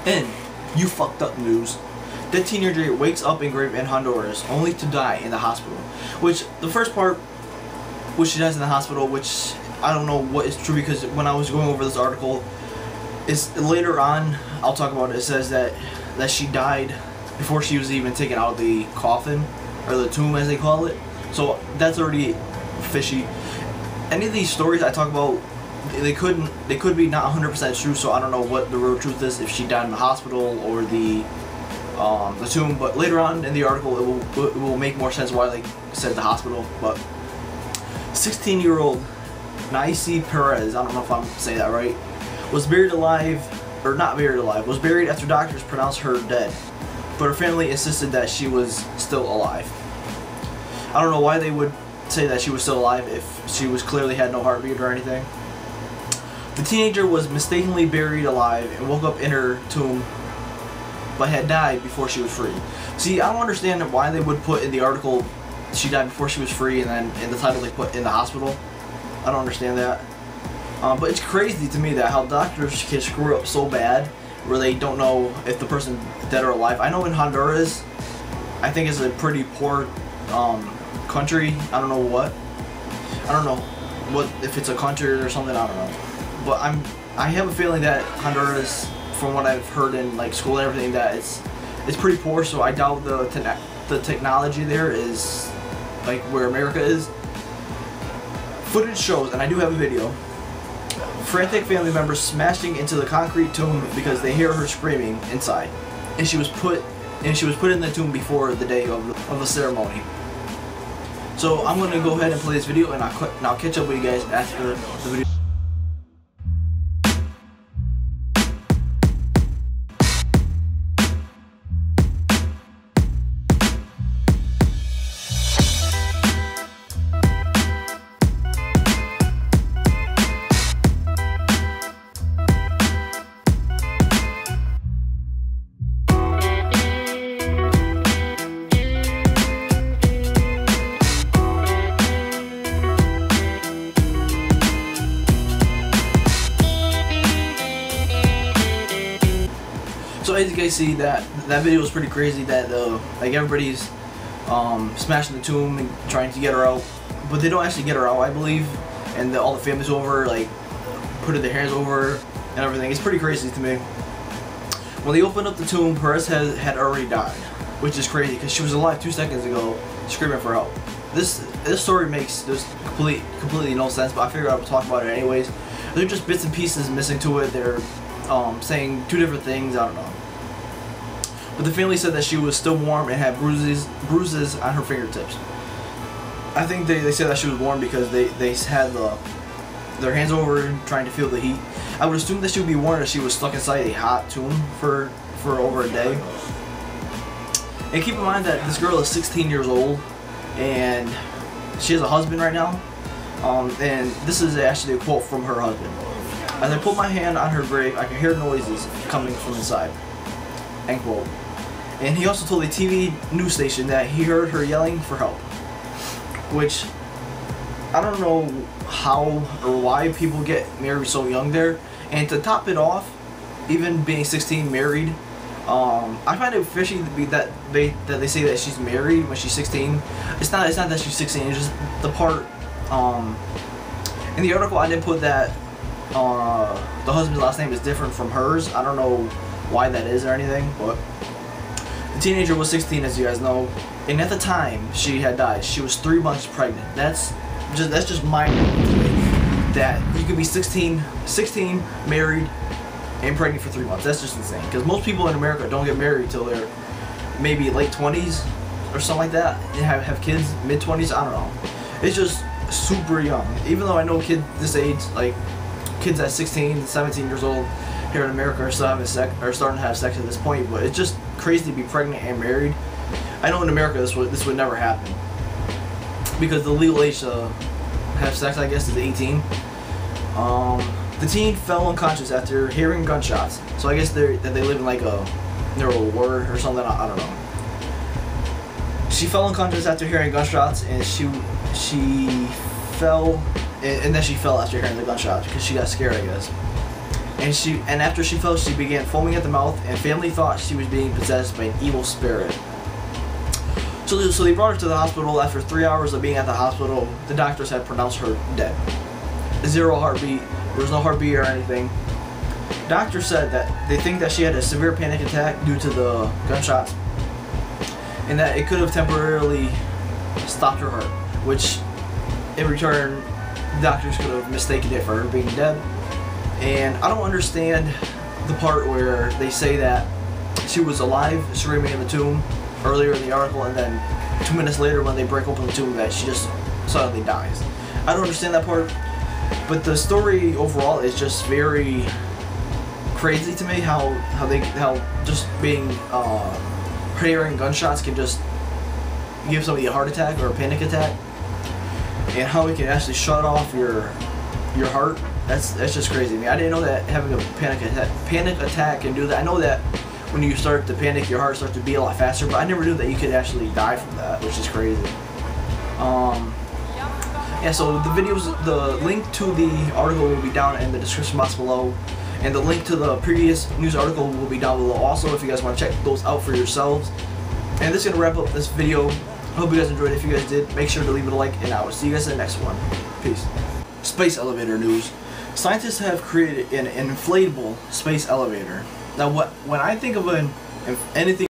And you fucked up news. That teenager wakes up in grave in Honduras only to die in the hospital. Which, the first part, which she dies in the hospital, which I don't know what is true, because when I was going over this article, it's later on, I'll talk about it, it says that she died before she was even taken out of the coffin, or the tomb as they call it. So that's already fishy. Any of these stories I talk about, they could be not 100% true, so I don't know what the real truth is, if she died in the hospital or the tomb. But later on in the article, it will make more sense why they said the hospital. But 16-year-old Naisi Perez, I don't know if I'm saying that right, was buried alive, or not buried alive, was buried after doctors pronounced her dead, but her family insisted that she was still alive. I don't know why they would say that she was still alive if she clearly had no heartbeat or anything. The teenager was mistakenly buried alive and woke up in her tomb, but had died before she was free. See, I don't understand why they would put in the article she died before she was free, and then in the title they put in the hospital. I don't understand that. But it's crazy to me that how doctors can screw up so bad where they don't know if the person's dead or alive. I know in Honduras, I think it's a pretty poor country. I don't know what if it's a country or something, I don't know. But I have a feeling that Honduras, from what I've heard in like school and everything, that it's pretty poor, so I doubt the technology there is like where America is. Footage shows, and I do have a video, frantic family members smashing into the concrete tomb because they hear her screaming inside, and she was put in the tomb before the day of the ceremony. So I'm gonna go ahead and play this video, and I'll catch up with you guys after the video. So as you guys see, that video was pretty crazy. That like everybody's smashing the tomb and trying to get her out, but they don't actually get her out, I believe. And all the family's over, like putting their hands over and everything. It's pretty crazy to me. When they opened up the tomb, Perez had already died, which is crazy because she was alive 2 seconds ago, screaming for help. This story makes just completely no sense, but I figured I would talk about it anyways. They're just bits and pieces missing to it. They're saying two different things, I don't know. But the family said that she was still warm and had bruises on her fingertips. I think they said that she was warm because they had their hands over trying to feel the heat. I would assume that she would be warm if she was stuck inside a hot tomb for over a day. And keep in mind that this girl is 16 years old and she has a husband right now. And this is actually a quote from her husband. As I put my hand on her grave, I could hear noises coming from inside. End quote. And he also told a TV news station that he heard her yelling for help. Which, I don't know how or why people get married so young there. And to top it off, even being 16 married, I find it fishy that they say that she's married when she's 16. It's not that she's 16, it's just the part, in the article I didn't put that the husband's last name is different from hers. I don't know why that is or anything, but the teenager was 16, as you guys know, and at the time she had died, she was 3 months pregnant. That's just mind-blowing to me, that you could be 16, married, and pregnant for 3 months. That's just insane, because most people in America don't get married till they're maybe late 20s or something like that, and have kids mid-20s. I don't know. It's just super young. Even though I know kids this age, like kids at 16, 17 years old here in America are starting to have sex at this point, but it's just crazy to be pregnant and married. I know in America this would never happen, because the legal age to have sex, I guess, is 18. The teen fell unconscious after hearing gunshots. So I guess they live in like a war or something. I don't know. She fell unconscious after hearing gunshots, and she fell, and then she fell after hearing the gunshots because she got scared, I guess. and after she fell, she began foaming at the mouth, and family thought she was being possessed by an evil spirit. So they brought her to the hospital. After 3 hours of being at the hospital, the doctors had pronounced her dead. 0 heartbeat. There was no heartbeat or anything. Doctors said that they think that she had a severe panic attack due to the gunshots, and that it could have temporarily stopped her heart, which in return, doctors could have mistaken it for her being dead. And I don't understand the part where they say that she was alive, screaming in the tomb earlier in the article, and then 2 minutes later when they break open the tomb that she just suddenly dies. I don't understand that part, but the story overall is just very crazy to me. How just being hearing gunshots can just give somebody a heart attack or a panic attack, and how it can actually shut off your heart. That's just crazy to me. I didn't know that having a panic attack can do that. I know that when you start to panic, your heart starts to beat a lot faster, but I never knew that you could actually die from that, which is crazy. Yeah, so the link to the article will be down in the description box below, and the link to the previous news article will be down below also if you guys want to check those out for yourselves. And this is going to wrap up this video. I hope you guys enjoyed it. If you guys did, make sure to leave it a like, and I will see you guys in the next one. Peace. Space elevator news. Scientists have created an inflatable space elevator. Now, when I think of anything